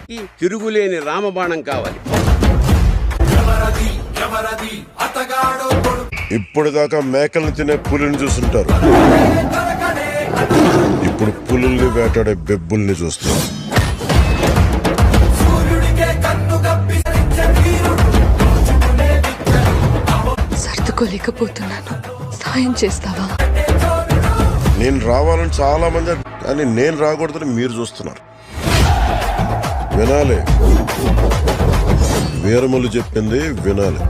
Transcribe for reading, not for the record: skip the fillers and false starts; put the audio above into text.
రాముడికి తిరుగులేని రామబాణం కావాలి. ఇప్పుడు దాకా మేకల్ని తినే పులిని చూస్తుంటారు, ఇప్పుడు పులుల్ని వేటాడే బెబ్బుల్ని చూస్తారు. సర్దుకోలేకపోతున్నాను, సాయం చేస్తావా? నేను రావాలని చాలా మంది, కానీ నేను రాకూడదని మీరు చూస్తున్నారు. వినాలి, వీరములు చెప్పింది వినాలి.